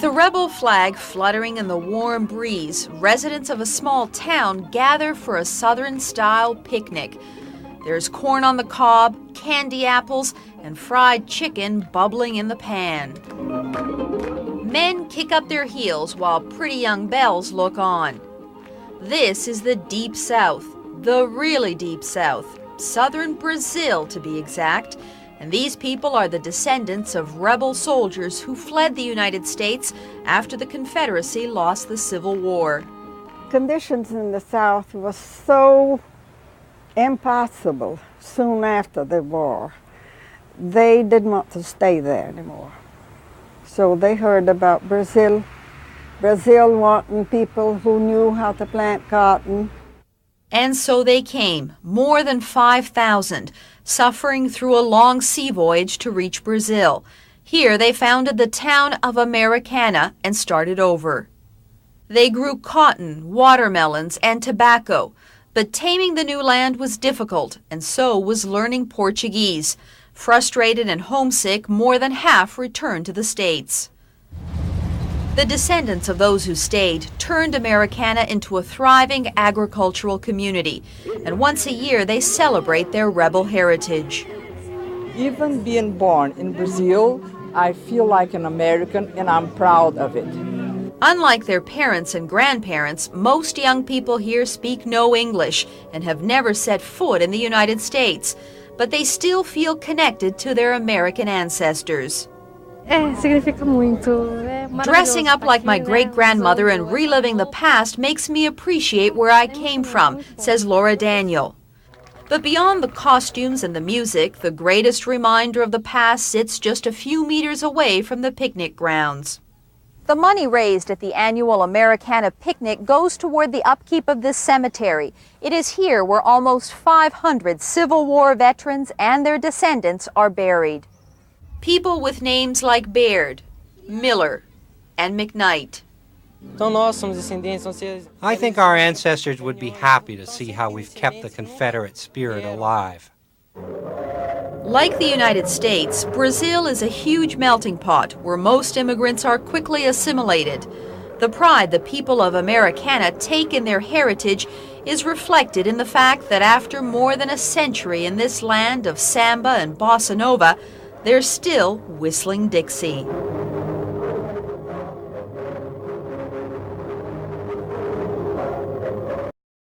With a rebel flag fluttering in the warm breeze, residents of a small town gather for a Southern-style picnic. There's corn on the cob, candy apples, and fried chicken bubbling in the pan. Men kick up their heels while pretty young belles look on. This is the Deep South, the really Deep South, southern Brazil to be exact. And these people are the descendants of rebel soldiers who fled the United States after the Confederacy lost the Civil War. Conditions in the South were so impossible soon after the war. They didn't want to stay there anymore. So they heard about Brazil wanting people who knew how to plant cotton. And so they came, more than 5,000, suffering through a long sea voyage to reach Brazil. Here they founded the town of Americana and started over. They grew cotton, watermelons, and tobacco, but taming the new land was difficult, and so was learning Portuguese. Frustrated and homesick, more than half returned to the States. The descendants of those who stayed turned Americana into a thriving agricultural community, and once a year they celebrate their rebel heritage. Even being born in Brazil, I feel like an American and I'm proud of it. Unlike their parents and grandparents, most young people here speak no English and have never set foot in the United States, but they still feel connected to their American ancestors. Dressing up like my great-grandmother and reliving the past makes me appreciate where I came from, says Laura Daniel. But beyond the costumes and the music, the greatest reminder of the past sits just a few meters away from the picnic grounds. The money raised at the annual Americana picnic goes toward the upkeep of this cemetery. It is here where almost 500 Civil War veterans and their descendants are buried. People with names like Baird, Miller, and McKnight. I think our ancestors would be happy to see how we've kept the Confederate spirit alive. Like the United States, Brazil is a huge melting pot where most immigrants are quickly assimilated. The pride the people of Americana take in their heritage is reflected in the fact that after more than a century in this land of samba and bossa nova, they're still whistling Dixie.